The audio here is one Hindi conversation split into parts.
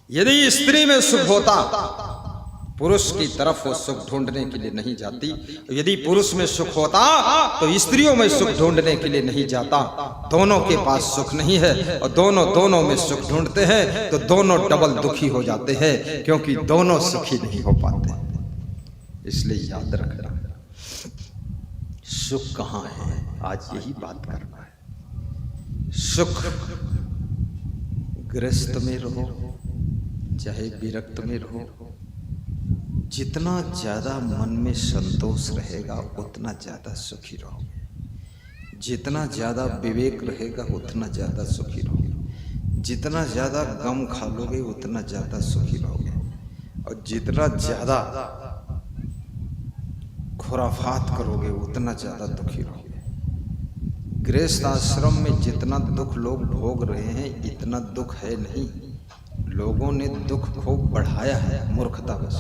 यदि स्त्री में सुख होता, पुरुष की तरफ वो सुख ढूंढने के लिए नहीं जाती। यदि पुरुष में सुख होता तो स्त्रियों में सुख ढूंढने के लिए नहीं जाता। दोनों के पास सुख नहीं है और दोनों में सुख ढूंढते हैं तो दोनों डबल दुखी हो जाते हैं, क्योंकि दोनों सुखी नहीं हो पाते। इसलिए याद रखना, सुख कहाँ है, आज यही बात करना है। सुख गृहस्थ में रहो चाहे विरक्त में रहो, जितना ज्यादा मन में संतोष रहेगा उतना ज्यादा सुखी रहोगे। जितना ज्यादा विवेक रहेगा उतना ज्यादा सुखी रहोगे। जितना ज्यादा गम खा लोगे उतना ज्यादा सुखी रहोगे। और जितना ज्यादा खुराफात करोगे उतना ज्यादा दुखी रहोगे। गृहस्थ आश्रम में जितना दुख लोग भोग रहे हैं इतना दुख है नहीं। लोगों ने दुख खूब बढ़ाया है, मूर्खता बस।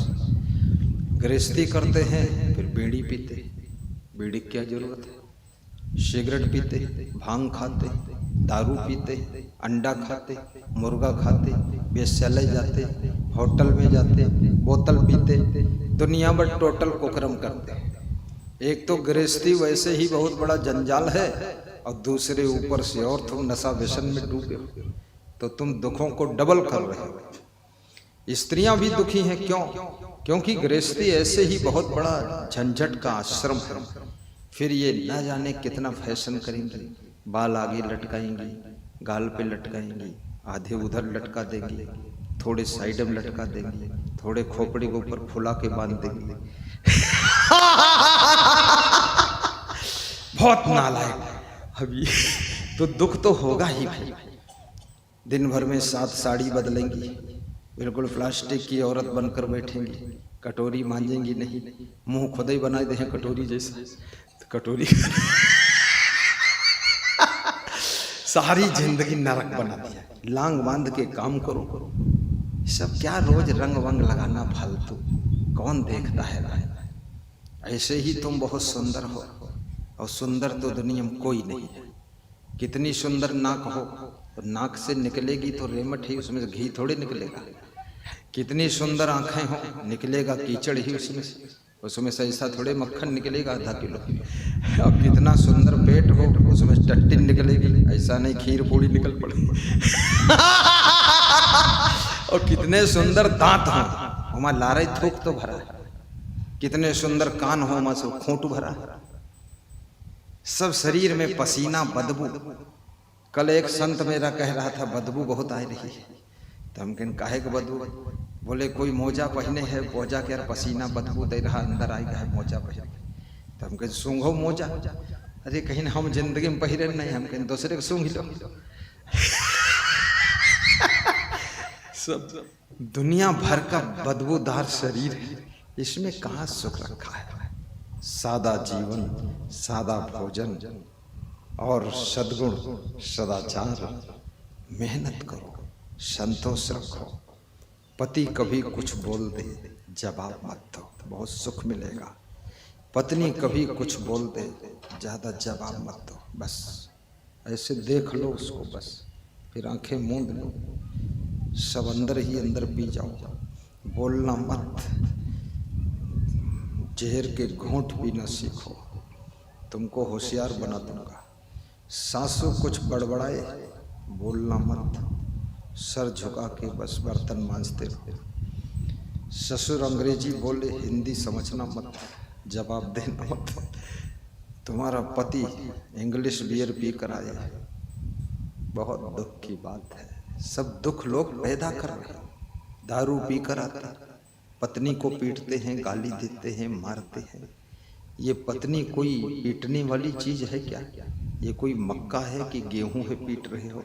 गृहस्थी करते हैं फिर बीड़ी पीते, बीड़ी की क्या जरूरत है। सिगरेट पीते, भांग खाते, दारू पीते, अंडा खाते, मुर्गा खाते, वेश्यालय जाते, होटल में जाते, बोतल पीते, दुनिया भर टोटल कुकर्म करते। एक तो गृहस्थी वैसे ही बहुत बड़ा जंजाल है और दूसरे ऊपर से और तुम नशा व्यसन में डूबे हो, तो तुम दुखों को डबल कर रहे हो। स्त्रियां भी दुखी हैं, क्यों? क्योंकि गृहस्थी ऐसे ही बहुत बड़ा झंझट का आश्रम है। फिर ये ना जाने कितना फैशन करेंगी, बाल आगे लटकाएंगी, गाल पे लटकाएंगी, आधे उधर लटका देंगी, थोड़े साइड में लटका देंगी, थोड़े खोपड़ी के ऊपर फुला के बांध देंगी। बहुत नालायक। अभी तो दुख तो होगा ही भाई। दिन भर में 7 साड़ी बदलेंगी, बिल्कुल प्लास्टिक की औरत बनकर बैठेंगी, कटोरी मांजेंगी नहीं, मुंह खुद ही बना दे कटोरी जैसा, तो कटोरी सारी जिंदगी नरक बना दिया। लांग बांध के काम करो, सब क्या रोज रंग वंग लगाना फालतू, कौन देखता है भाई। ऐसे ही तुम बहुत सुंदर हो और सुंदर तो दुनिया में कोई नहीं है। कितनी सुंदर नाक हो, तो नाक से निकलेगी तो रेमट ही, उसमें से घी थोड़े निकलेगा। कितनी सुंदर आंखें हो, निकलेगा कीचड़ ही उसमें से ऐसा थोड़े मक्खन निकलेगा आधा किलो। अब कितना सुंदर पेट हो, उसमें टट्टी निकलेगी, ऐसा नहीं खीर पूड़ी निकल पड़े। और कितने सुंदर दांत हो, वहां लारे थूक तो भरा। कितने सुंदर कान हो, वहां से खोट भरा। सब शरीर में पसीना, बदबू। कल एक संत मेरा कह रहा था बदबू बहुत आ रही है, तो हम कहने काहे के बदबू? बोले कोई मोजा पहने है, मोजा के यार पसीना बदबू दे रहा, अंदर आएगा है मोजा पहने। तो हम कहते सूंघो मोजा। अरे कहीं हम जिंदगी में पहिरे नहीं, हम कहते दूसरे को सूंघ लो। सब दुनिया भर का बदबूदार शरीर है, इसमें कहाँ सुख रखा है। सादा जीवन, सादा भोजन और सद्गुण, सदाचार। मेहनत करो, संतोष रखो। पति कभी कुछ बोल दे जवाब मत दो, बहुत सुख मिलेगा। पत्नी कभी कुछ बोल दे ज्यादा जवाब मत दो, बस ऐसे देख लो उसको, बस फिर आंखें मूंद लो, सब अंदर ही अंदर पी जाओ। बोलना मत, जहर के घूंट पीना सीखो, तुमको होशियार बना दूंगा। सासू कुछ बड़बड़ाए, बोलना मत, सर झुका के बस बर्तन मांजते रहो। ससुर अंग्रेजी बोले, हिंदी समझना मत, जवाब देना मत। तुम्हारा पति इंग्लिश बियर पी कर आया, बहुत दुख की बात है। सब दुख लोग पैदा कर रहे हैं। दारू पी कर आता, पत्नी को पीटते हैं, गाली देते हैं, मारते हैं। ये पत्नी कोई पीटने वाली चीज है क्या? ये कोई मक्का है कि गेहूं है पीट रहे हो?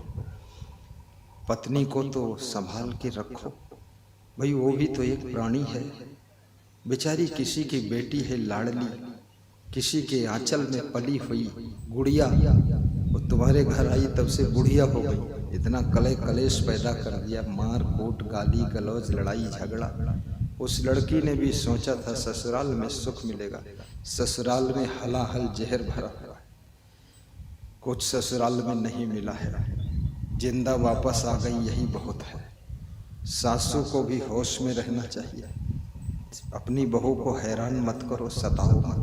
पत्नी को तो संभाल के रखो भाई, वो भी तो एक प्राणी है। बेचारी किसी की बेटी है लाडली, किसी के आंचल में पली हुई गुड़िया, वो तुम्हारे घर आई तब से बुढ़िया हो गई। इतना कलेश पैदा कर दिया, मार कूट, गाली गलौज, लड़ाई झगड़ा। उस लड़की ने भी सोचा था ससुराल में सुख मिलेगा, ससुराल में हलाहल जहर भरा हुआ है। कुछ ससुराल में नहीं मिला है, जिंदा वापस आ गई, यही बहुत है। सासू को भी होश में रहना चाहिए। अपनी बहू को हैरान मत करो, सताओ मत।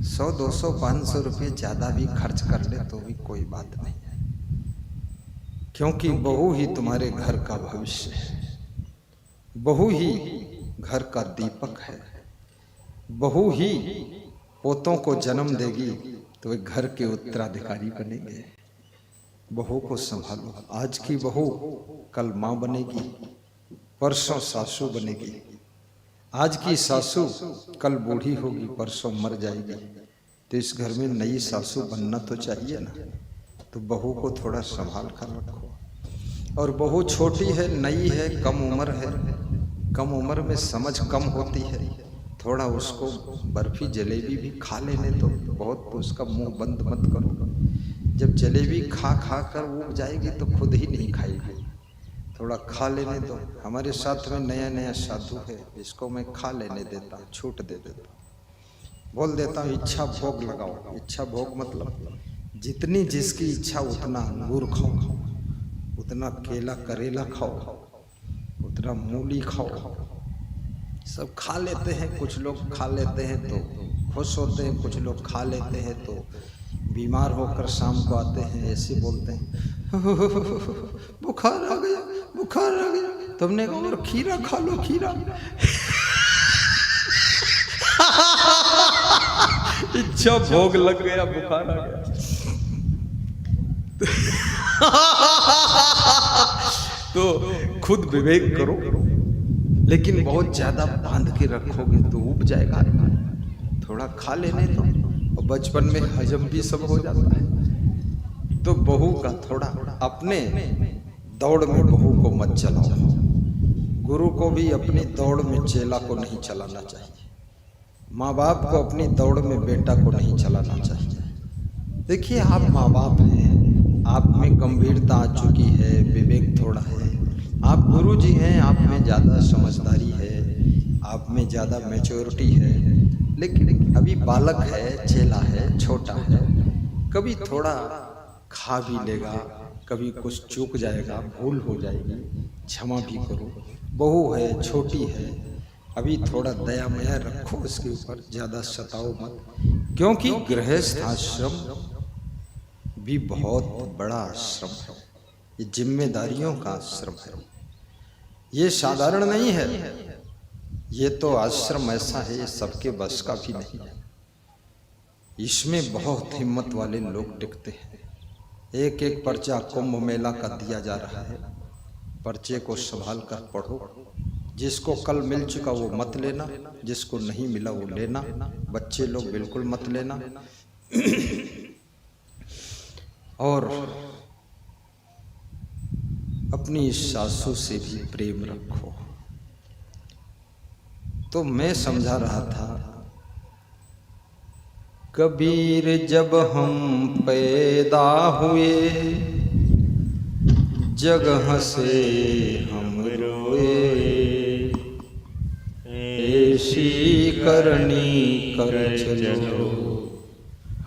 100, 200, 500 रुपये ज़्यादा भी खर्च कर ले तो भी कोई बात नहीं है, क्योंकि बहू ही तुम्हारे घर का भविष्य है। बहू ही घर का दीपक है। बहू ही पोतों को जन्म देगी तो वे घर के उत्तराधिकारी बनेंगे। बहू को संभालो। आज की बहू कल माँ बनेगी, परसों सासू बनेगी। आज की सासू कल बूढ़ी होगी, परसों मर जाएगी। तो इस घर में नई सासू बनना तो चाहिए ना। तो बहू को थोड़ा संभाल कर रखो। और बहू छोटी है, नई है, कम उम्र है, कम उम्र में समझ कम होती है, थोड़ा उसको बर्फी जलेबी भी खा लेने दो। बहुत तो उसका मुंह बंद मत करो। जब जलेबी खा खा कर उब जाएगी तो खुद ही नहीं खाएगी, थोड़ा खा लेने दो। हमारे साथ में नया नया साधु है, इसको मैं खा लेने देता हूँ, छूट दे देता हूँ, बोल देता हूँ इच्छा भोग लगाओ। इच्छा भोग मतलब जितनी जिसकी इच्छा उतना अंगूर खाओ, उतना केला करेला खाओ, उतना मूली खाओ। सब खा लेते हैं। कुछ लोग खा लेते हैं तो खुश होते हैं, कुछ लोग खा लेते हैं तो बीमार होकर शाम को आते हैं, ऐसे बोलते हैं बुखार आ गया, बुखार आ गया। तुमने कहा और खीरा खा लो, खीरा। इच्छा भोग लग गया, बुखार आ गया। तो खुद विवेक करो, लेकिन बहुत ज्यादा बांध के रखोगे तो उब जाएगा। थोड़ा खा लेने दो, और बचपन में हजम भी सब हो जाता है। तो बहू का थोड़ा अपने दौड़ में बहू को मत चलाओ। गुरु को भी अपनी दौड़ में चेला को नहीं चलाना चाहिए। माँ बाप को अपनी दौड़ में बेटा को नहीं चलाना चाहिए। देखिए, आप माँ बाप हैं, आप में गंभीरता आ चुकी है, विवेक थोड़ा है। आप गुरु जी हैं, आप में ज़्यादा समझदारी है, आप में ज़्यादा मैच्योरिटी है। लेकिन अभी बालक है, चेला है, छोटा है, कभी थोड़ा खा भी लेगा, कभी कुछ चूक जाएगा, भूल हो जाएगी, क्षमा भी करो। बहू है, छोटी है, अभी थोड़ा दया मया रखो उसके ऊपर, ज़्यादा सताओ मत। क्योंकि गृहस्थ आश्रम भी बहुत बड़ा आश्रम है, ये जिम्मेदारियों का आश्रम है। ये साधारण नहीं है, ये तो आश्रम ऐसा है, ये सबके बस का भी नहीं है। इसमें बहुत हिम्मत वाले लोग टिकते हैं। एक एक पर्चा कुंभ मेला का दिया जा रहा है, पर्चे को संभाल कर पढ़ो। जिसको कल मिल चुका वो मत लेना, जिसको नहीं मिला वो लेना। बच्चे लोग बिल्कुल मत लेना। और अपनी सासू से भी प्रेम रखो। तो मैं समझा रहा था, कबीर जब हम पैदा हुए, जगह से हम रोए, ऐसी करनी कर चलो,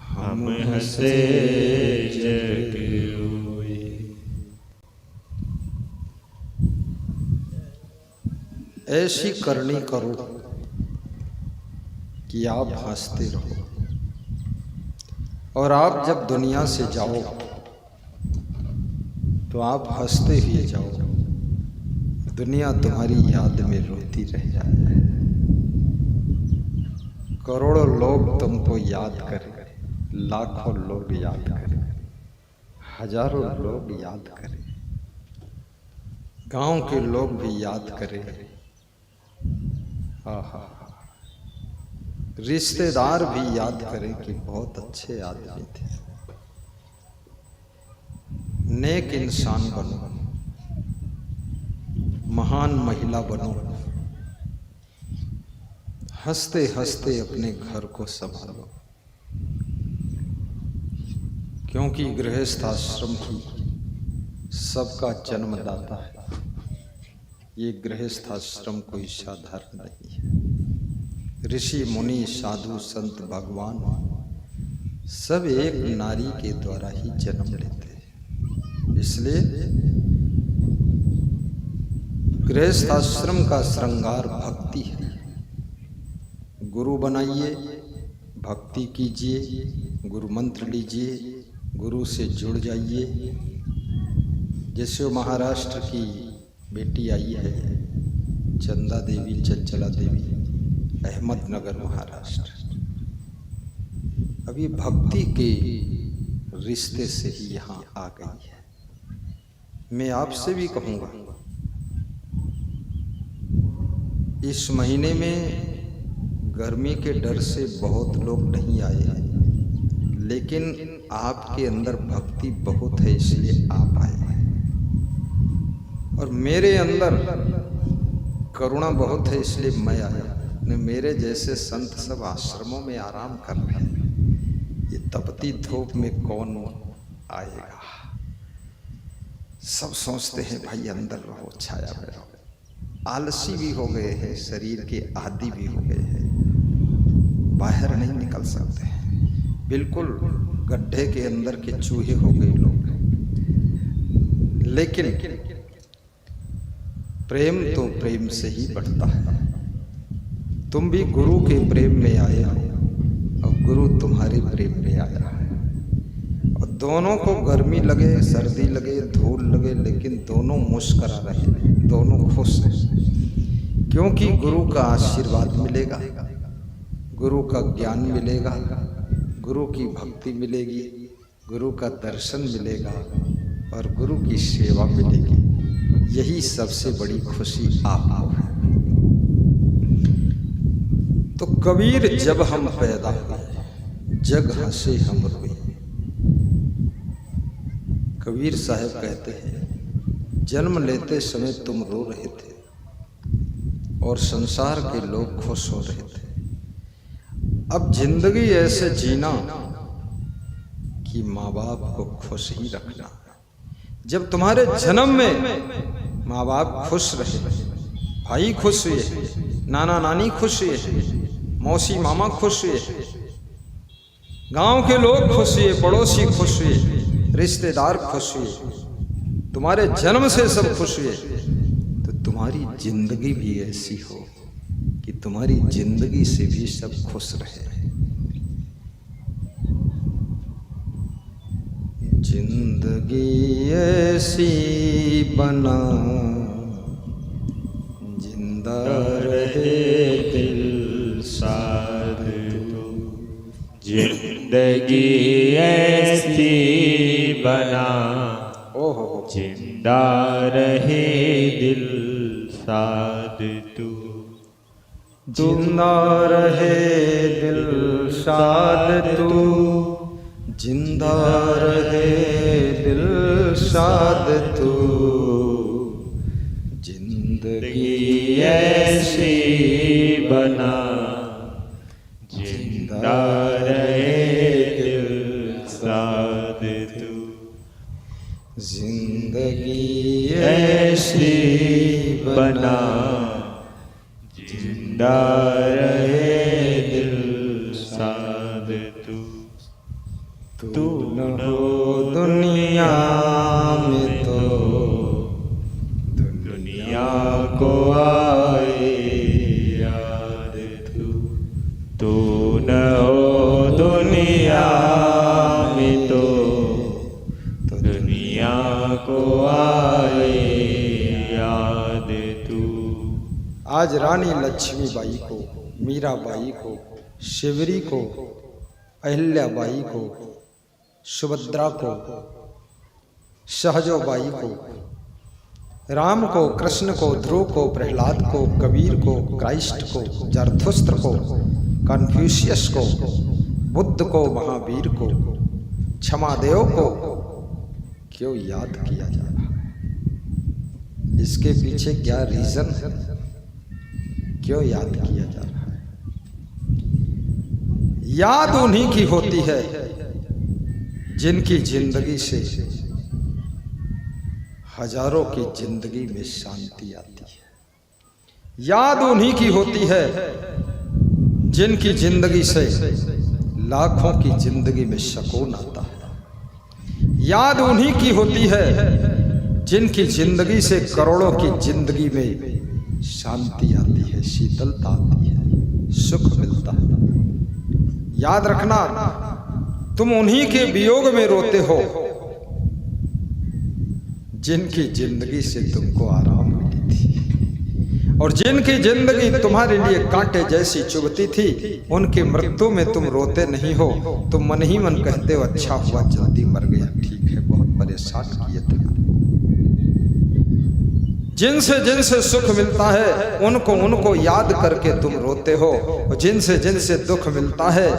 हम हंसे जग रोए। ऐसी करनी करो कि आप हंसते रहो। और आप जब दुनिया से जाओ तो आप हंसते हुए जाओ। दुनिया तुम्हारी याद में रोती रह जाए। करोड़ों लोग तुमको याद करें, लाखों लोग याद करें, हजारों लोग याद करें, गांव के लोग भी याद करें। आहा, रिश्तेदार भी याद करें कि बहुत अच्छे आदमी थे। नेक इंसान बनो, महान महिला बनो, हंसते हंसते अपने घर को संभालो। क्योंकि गृहस्थ आश्रम ही सबका जन्मदाता है। ये गृहस्थ आश्रम कोई साधारण नहीं है। ऋषि मुनि साधु संत भगवान सब एक नारी के द्वारा ही जन्म लेते हैं। इसलिए गृहस्थ आश्रम का श्रृंगार भक्ति है। गुरु बनाइए, भक्ति कीजिए, गुरु मंत्र लीजिए, गुरु से जुड़ जाइए। जैसे महाराष्ट्र की बेटी आई है चंदा देवी, चंचला देवी, अहमदनगर महाराष्ट्र, अभी भक्ति के रिश्ते से ही यहाँ आ गई है। मैं आपसे भी कहूँगा, इस महीने में गर्मी के डर से बहुत लोग नहीं आए हैं, लेकिन आपके अंदर भक्ति बहुत है इसलिए आप आए हैं। और मेरे अंदर करुणा बहुत है इसलिए मैं आया। न मेरे जैसे संत सब आश्रमों में आराम कर रहे हैं, ये तपती धूप में कौन आएगा। सब सोचते हैं भाई अंदर रहो, छाया में रहो। आलसी भी हो गए हैं, शरीर के आदी भी हो गए हैं, बाहर नहीं निकल सकते हैं, बिल्कुल गड्ढे के अंदर के चूहे हो गए लोग। लेकिन प्रेम तो प्रेम से ही बढ़ता है। तुम भी गुरु के प्रेम में आए हो और गुरु तुम्हारे प्रेम में आया है। और दोनों को गर्मी लगे, सर्दी लगे, धूल लगे, लेकिन दोनों मुस्करा रहे, दोनों खुश हैं, क्योंकि गुरु का आशीर्वाद मिलेगा, गुरु का ज्ञान मिलेगा, गुरु की भक्ति मिलेगी, गुरु का दर्शन मिलेगा और गुरु की सेवा मिलेगी। यही सबसे बड़ी खुशी आपको है। तो कबीर जब हम पैदा हुए, जग हंसे हम रोए। कबीर साहब कहते हैं, जन्म लेते समय तुम रो रहे थे और संसार के लोग खुश हो रहे थे। अब जिंदगी ऐसे जीना कि माँ बाप को खुश ही रखना। जब तुम्हारे जन्म में माँ बाप खुश रहे, भाई खुश हुए, नाना नानी खुश हुए, मौसी मामा खुश हुए, गांव के लोग खुश हुए, पड़ोसी खुश हुए, रिश्तेदार खुश हुए, तुम्हारे जन्म से सब खुश हुए, तो तुम्हारी जिंदगी भी ऐसी हो कि तुम्हारी जिंदगी से भी सब खुश रहे। जिंदगी ऐसी बना जिंदा रहे दिल साध तू। जिंदगी ऐसी बना जिंदा रहे दिल साध तू। जिंदा रहे दिल साध तू, जिंदा रहे दिल साध तू। जिंदगी ऐसी बना जिंदा रहे दिल साध तू। जिंदगी ऐसी बना जिंदा रहे दिल साध तू। तू न हो दुनिया में तो दुनिया को आए याद तू। तू न हो दुनिया में तो दुनिया को आए याद तू। आज रानी लक्ष्मीबाई को, मीराबाई को, शिवरी को, अहिल्याबाई को, सुभद्रा को, सहजोबाई को, राम को, कृष्ण को, ध्रुव को, प्रहलाद को, कबीर को, क्राइस्ट को, जरथुस्त्र को, कन्फ्यूशियस को, बुद्ध को, महावीर को, क्षमादेव को क्यों याद किया जा रहा है? इसके पीछे क्या रीजन है? क्यों याद किया जा रहा है? याद उन्हीं की होती है जिनकी जिंदगी से हजारों की जिंदगी में शांति आती है। याद उन्हीं की होती है जिनकी जिंदगी से लाखों की जिंदगी में सुकून आता है। याद उन्हीं की होती है जिनकी जिंदगी से करोड़ों की जिंदगी में शांति आती है, शीतलता आती है, सुख मिलता है। याद रखना, तुम उन्हीं के वियोग में रोते हो जिनकी जिंदगी से तुमको आराम मिली थी, और जिनकी जिंदगी तुम्हारे लिए कांटे जैसी चुभती थी, उनकी मृत्यु में तुम रोते नहीं हो। तुम मन ही मन कहते हो अच्छा हुआ जल्दी मर गया, ठीक है, बहुत परेशान किए थे। जिनसे जिनसे सुख मिलता है उनको उनको याद करके तुम रोते हो, और जिनसे जिनसे दुख मिलता है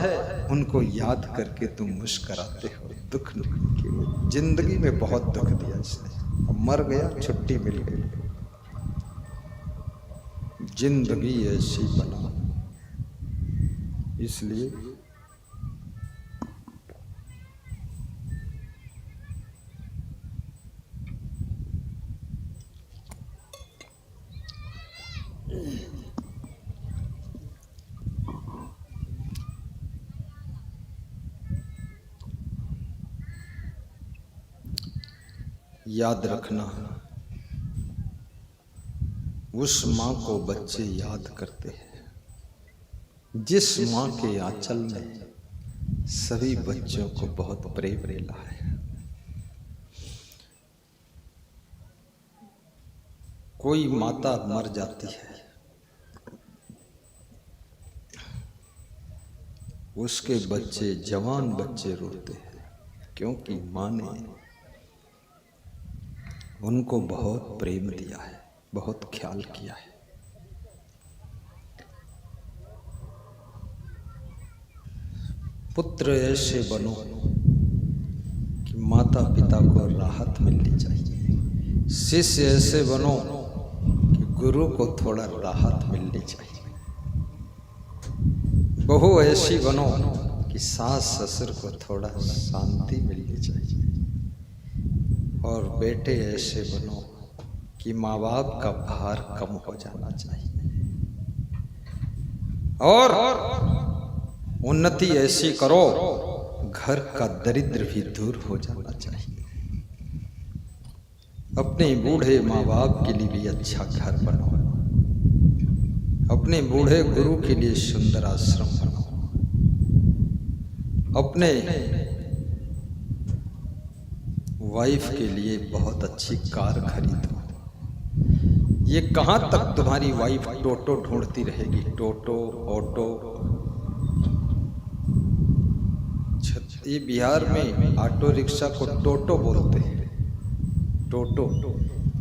उनको याद करके तुम मुस्कुराते हो। दुख नहीं, जिंदगी में बहुत दुख दिया इसने, अब मर गया, छुट्टी मिल गई। जिंदगी ऐसी बना, इसलिए याद रखना, उस माँ को बच्चे याद करते हैं जिस माँ के आंचल में सभी बच्चों को बहुत प्रेम मिला है। कोई माता मर जाती है, उसके बच्चे, जवान बच्चे रोते हैं, क्योंकि माँ ने उनको बहुत प्रेम दिया है, बहुत ख्याल किया है। पुत्र ऐसे बनो कि माता पिता को राहत मिलनी चाहिए। शिष्य ऐसे बनो कि गुरु को थोड़ा राहत मिलनी चाहिए। बहू ऐसी बनो कि सास ससुर को थोड़ा शांति मिलनी चाहिए। और बेटे ऐसे बनो कि माँ बाप का भार कम हो जाना चाहिए। और उन्नति ऐसी करो, घर का दरिद्र भी दूर हो जाना चाहिए। अपने बूढ़े माँ बाप के लिए भी अच्छा घर बनाओ, अपने बूढ़े गुरु के लिए सुंदर आश्रम बनाओ, अपने वाइफ के लिए बहुत अच्छी कार खरीदो। ये कहाँ तक तुम्हारी वाइफ टोटो ढूंढती रहेगी? टोटो, ऑटो। ये बिहार में ऑटो रिक्शा को टोटो बोलते हैं। टोटो,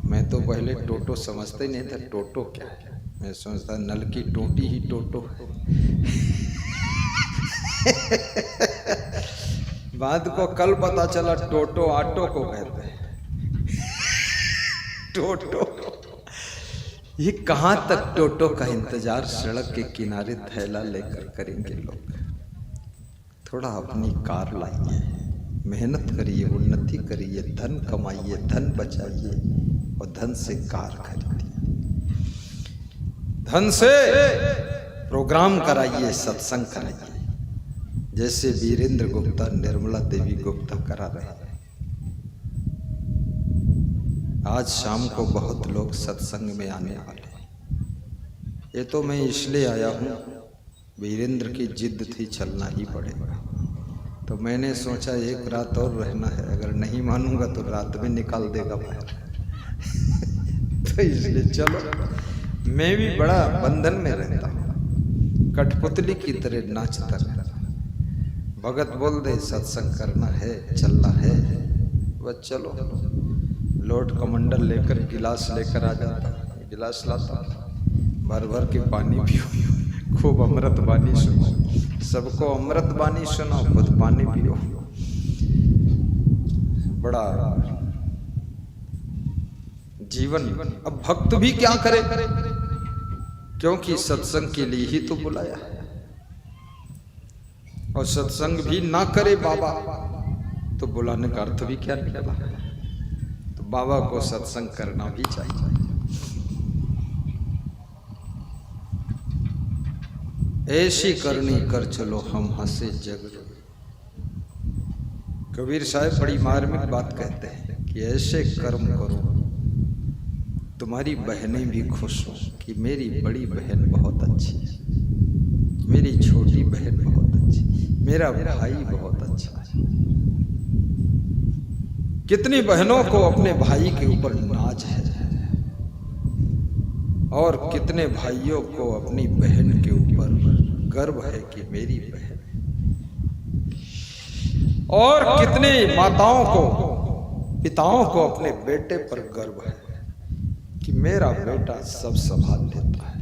मैं तो पहले टोटो समझता ही नहीं था। टोटो क्या है? मैं समझता नल की टोटी ही टोटो है। बाद को कल पता चला टोटो ऑटो को कहते हैं। टोटो, ये कहाँ तक टोटो का इंतजार सड़क के किनारे थैला लेकर करेंगे लोग? थोड़ा अपनी कार लाइए, मेहनत करिए, उन्नति करिए, धन कमाइए, धन बचाइए और धन से कार खरीदिए, धन से प्रोग्राम कराइए, सत्संग कराइए, जैसे वीरेंद्र गुप्ता, निर्मला देवी गुप्ता करा रहे हैं। आज शाम को बहुत लोग सत्संग में आने वाले हैं। ये तो मैं इसलिए आया हूँ, वीरेंद्र की जिद थी, चलना ही पड़ेगा। तो मैंने सोचा एक रात और रहना है, अगर नहीं मानूंगा तो रात में निकाल देगा बाहर। तो इसलिए चलो, मैं भी बड़ा बंधन में रहता हूँ, कठपुतली की तरह नाचता रहता। भगत बोल दे सत्संग करना है, चलना है, बस चलो। लोट कमंडल लेकर गिलास लेकर आ जाता, गिलास लाता, भर भर के पानी पियो, खूब अमृत बानी सुनो, सबको अमृत बानी सुनो, खुद पानी पियो। बड़ा जीवन। अब भक्त भी क्या करे, क्योंकि सत्संग के लिए ही तो बुलाया है। और सत्संग भी ना करे बाबा तो बुलाने का अर्थ भी क्या निकला? तो बाबा को सत्संग करना भी चाहिए। ऐसी करनी कर चलो हम हंसे जग। कबीर साहब बड़ी मार्मिक बात कहते हैं कि ऐसे कर्म करो तुम्हारी बहनें भी खुश हों कि मेरी बड़ी बहन बहुत अच्छी है, मेरी छोटी बहन बहुत अच्छी, मेरा भाई बहुत अच्छा है। कितनी बहनों को अपने भाई के ऊपर नाज है और कितने भाइयों को अपनी बहन के ऊपर गर्व है कि मेरी बहन, और कितने माताओं को, पिताओं को अपने बेटे पर गर्व है कि मेरा बेटा सब संभाल लेता है।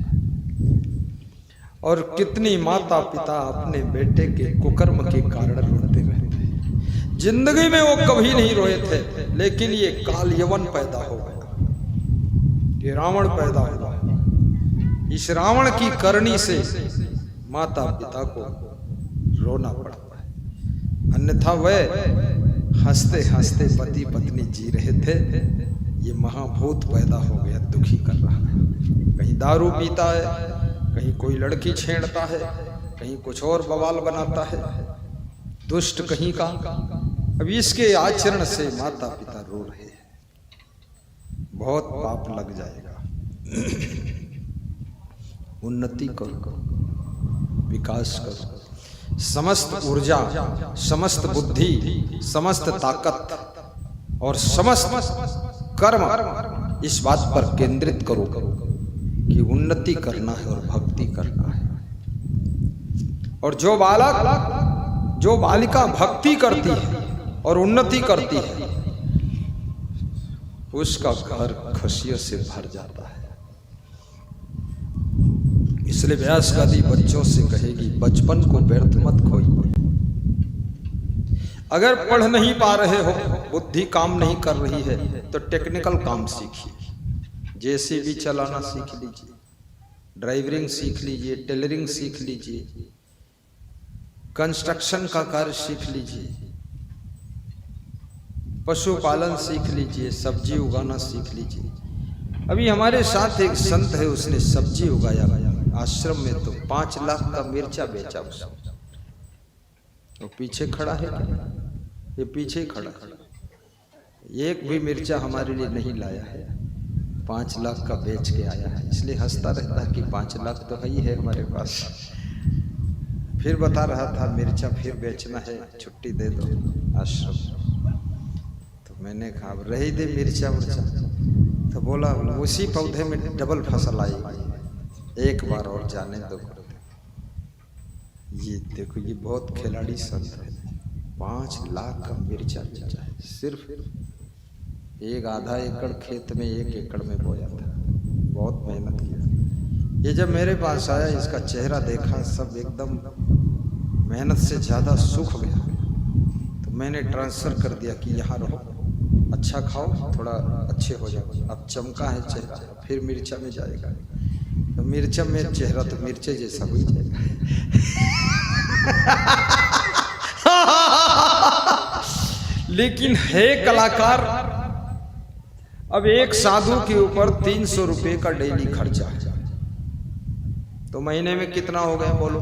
और कितनी माता पिता अपने बेटे के कुकर्म के कारण रोते रहते हैं। जिंदगी में वो कभी नहीं रोए थे, लेकिन ये काल यवन पैदा हो गया, ये रावण पैदा हुआ। इस रावण की करनी से माता पिता को रोना पड़ता है, अन्यथा वह हंसते हंसते पति पत्नी जी रहे थे। ये महाभूत पैदा हो गया, दुखी कर रहा है। कहीं दारू पीता है, कहीं कोई लड़की छेड़ता है, कहीं कुछ और बवाल बनाता है, दुष्ट कहीं का। अब इसके आचरण से माता पिता रो रहे हैं, बहुत पाप लग जाएगा। उन्नति करो, विकास करो, समस्त ऊर्जा, समस्त बुद्धि, समस्त ताकत और समस्त कर्म इस बात पर केंद्रित करो कि उन्नति करना है और भक्ति करना है। और जो बालक, जो बालिका भक्ति करती है और उन्नति करती है, उसका घर खुशियों से भर जाता है। इसलिए व्यास गादी बच्चों से कहेगी, बचपन को व्यर्थ मत खोइए। अगर पढ़ नहीं पा रहे हो, बुद्धि काम नहीं कर रही है, तो टेक्निकल काम सीखिए। जेसीबी चलाना सीख लीजिए, ड्राइवरिंग सीख लीजिए, टेलरिंग सीख लीजिए, कंस्ट्रक्शन का कार्य सीख लीजिए, पशुपालन सीख लीजिए, सब्जी उगाना सीख लीजिए। अभी हमारे साथ एक संत है, उसने सब्जी उगाया आश्रम में, तो 5 लाख का मिर्चा बेचा उसने। वो पीछे खड़ा है, ये पीछे ही खड़ा है, एक भी मिर्चा हमारे लिए नहीं लाया है, 5 लाख का बेच के आया है। इसलिए हंसता रहता है कि 5 लाख तो है ही है हमारे पास। फिर बता रहा था मिर्चा फिर बेचना है, छुट्टी दे दो आश्रम। तो मैंने कहा रही दे मिर्चा उर्चा, तो बोला उसी पौधे में डबल फसल आएगी, एक बार और जाने दो। ये देखो, ये बहुत खिलाड़ी संत है। 5 लाख का मिर्चा बेचा है, सिर्फ एक आधा एकड़ खेत में 1 एकड़ में बोया था, बहुत मेहनत किया। ये जब मेरे पास आया, इसका चेहरा देखा, सब एकदम मेहनत से ज़्यादा सूख गया। तो मैंने ट्रांसफ़र कर दिया कि यहाँ रहो, अच्छा खाओ, थोड़ा अच्छे हो जाओ। अब चमका है चेहरा, फिर मिर्चा में जाएगा, तो मिर्चा में चेहरा तो मिर्चे जैसा हो जाएगा। लेकिन है कलाकार। अब एक साधु के ऊपर 300 रुपये का डेली खर्चा है, तो महीने में कितना हो गया बोलो?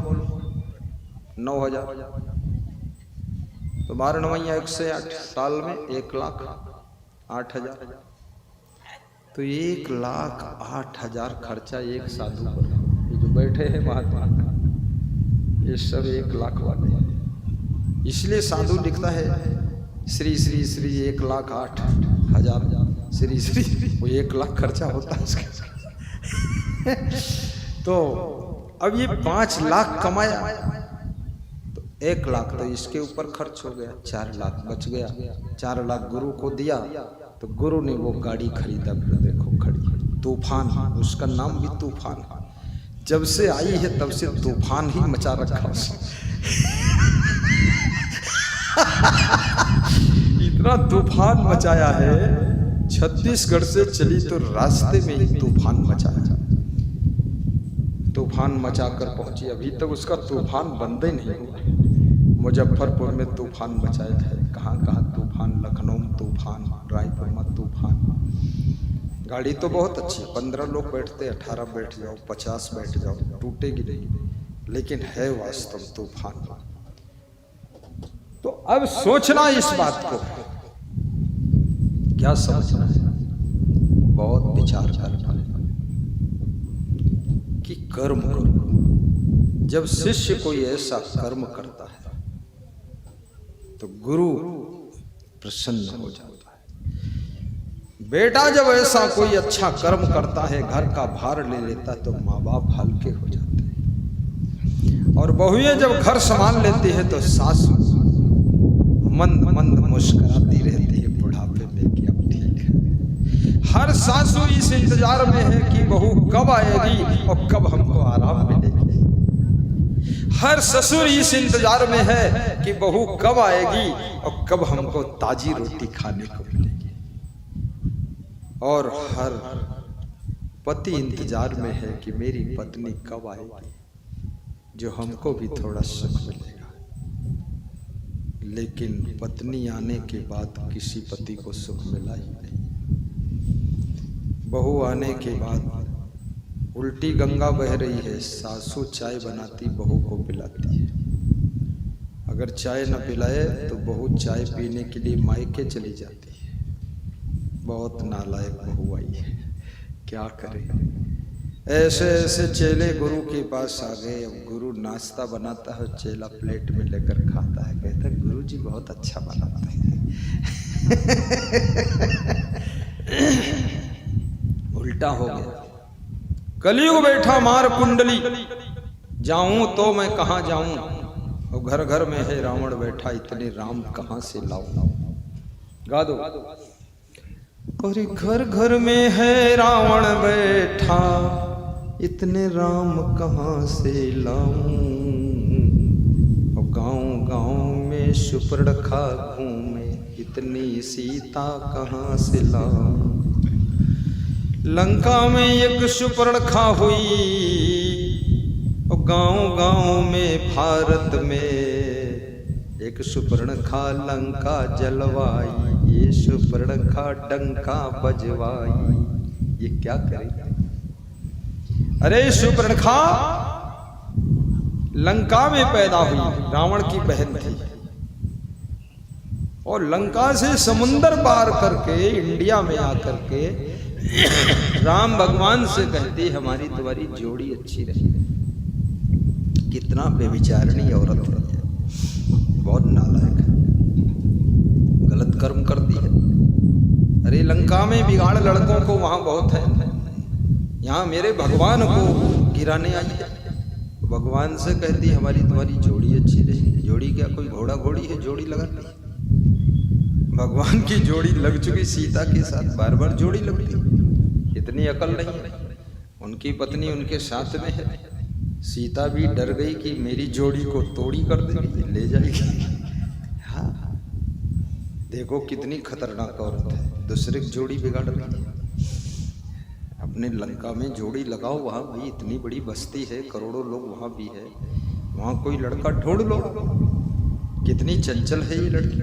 9,000। तो 12 9 108, साल में 1,08,000। तो 1,08,000 खर्चा एक साधु पर। ये जो बैठे हैं महात्मा, ये सब 1 लाख वाले हैं। इसलिए साधु लिखता है श्री श्री श्री 1,08,000 श्री श्री, वो 1 लाख खर्चा होता है उसका। तो अब ये 5 लाख कमाया, तो 1 लाख तो इसके ऊपर खर्च हो गया, 4 लाख बच गया। 4 लाख गुरु को दिया, तो गुरु ने वो गाड़ी खरीदा। फिर देखो खड़ी तूफान, उसका नाम भी तूफान। जब से आई है तब से तूफान ही मचा रखा उसने। इतना तूफान मचाया है, छत्तीसगढ़ से चली तो रास्ते में ही तूफान मचाया, तूफान मचाकर पहुंची। अभी तक उसका तूफान बंद ही नहीं हुआ। मुजफ्फरपुर में तूफान मचाया है, कहाँ कहाँ तूफान, लखनऊ में तूफान, रायपुर में तूफान। गाड़ी तो बहुत अच्छी, 15 लोग बैठते, 18 बैठ जाओ, 50 बैठ जाओ, टूटेगी नहीं, लेकिन है वास्तव तूफान। तो अब सोचना इस बात को, क्या समझना है? बहुत विचार करना कि कर्म करो। जब शिष्य कोई ऐसा कर्म करता है तो गुरु प्रसन्न हो जाता है। बेटा जब ऐसा कोई अच्छा कर्म करता है, घर का भार ले लेता है, तो माँ बाप हल्के हो जाते हैं। और बहुएं जब घर संभाल लेती है तो सास मंद मंद मुस्कुराती रहती है बुढ़ापे में कि अब ठीक है। हर सासू इस इंतजार में है कि बहू कब आएगी और कब हमको आराम मिलेगी। हर ससुर इस इंतजार में है कि बहू कब आएगी और कब हमको ताजी रोटी खाने को मिलेगी। और हर पति इंतजार में है कि मेरी पत्नी कब आएगी जो हमको भी थोड़ा सुख मिलेगा। लेकिन पत्नी आने के बाद किसी पति को सुख मिला ही नहीं। बहू आने के बाद उल्टी गंगा बह रही है। सासू चाय बनाती बहू को पिलाती है। अगर चाय न पिलाए तो बहू चाय पीने के लिए मायके चली जाती है। बहुत नालायक बहू आई है, क्या करें। ऐसे ऐसे चेले गुरु के पास आ गए। अब गुरु नाश्ता बनाता है, चेला प्लेट में लेकर खाता है, कहता है गुरु जी बहुत अच्छा बनाते हैं। उल्टा हो गया। कलयुग बैठा मार कुंडली, जाऊं तो मैं कहां जाऊं। और घर घर में है रावण बैठा, इतने राम कहां से लाऊं। गा दो। और घर घर में है रावण बैठा, इतने राम कहां से लाऊं। और गांव गांव में सुपर्णखा घूमे, इतनी सीता कहां से लाऊं। लंका में एक सुपर्णखा हुई, और गांव गांव में भारत में एक सुपर्णखा लंका जलवाई। ये सुपर्णखा डंका बजवाई। ये क्या करेगा। अरे सुपर्णखा लंका में पैदा हुई, रावण की बहन थी, और लंका से समुंदर पार करके इंडिया में आकर के राम भगवान से कहती हमारी तुम्हारी जोड़ी अच्छी रही। कितना बेविचारणी औरत है, बहुत नालायक है, गलत कर्म कर दी है। अरे लंका में बिगाड़ लड़कों को वहां बहुत है, यहाँ मेरे भगवान को गिराने आई है। भगवान से कहती हमारी तुम्हारी जोड़ी अच्छी रही। जोड़ी क्या, कोई घोड़ा घोड़ी है जोड़ी लगाती। भगवान की जोड़ी लग चुकी सीता के साथ, बार बार जोड़ी लगती। इतनी अकल नहीं है। उनकी पत्नी उनके साथ में है। सीता भी डर गई कि मेरी जोड़ी को तोड़ी कर देगी, ले जाएगी। हाँ, देखो कितनी खतरनाक औरत है, दूसरे की जोड़ी बिगाड़ रही है। अपने लंका में जोड़ी लगाओ, वहाँ भाई इतनी बड़ी बस्ती है, करोड़ों लोग वहाँ भी है, वहाँ कोई लड़का ढूंढ लो। कितनी चंचल है ये लड़की।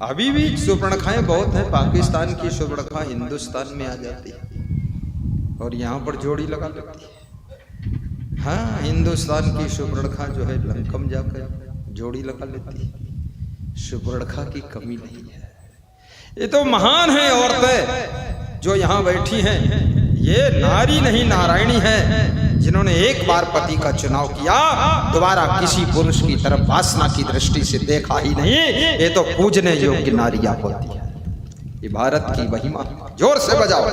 अभी भी सुपर्णखाएं बहुत हैं। पाकिस्तान की सुपर्णखा हिंदुस्तान में आ जाती है और यहाँ पर जोड़ी लगा लेती है। हाँ, हिंदुस्तान की सुपर्णखा जो है लंका में जाकर जोड़ी लगा लेती है। सुपर्णखा की कमी नहीं है। ये तो महान है औरतें जो यहाँ बैठी हैं। ये नारी नहीं नारायणी है, जिन्होंने एक बार पति का चुनाव किया, दोबारा किसी पुरुष की तरफ वासना की दृष्टि से देखा ही नहीं। ये तो पूजने योग्य नारियां होती है। ये भारत की महिमा। जोर से बजाओ।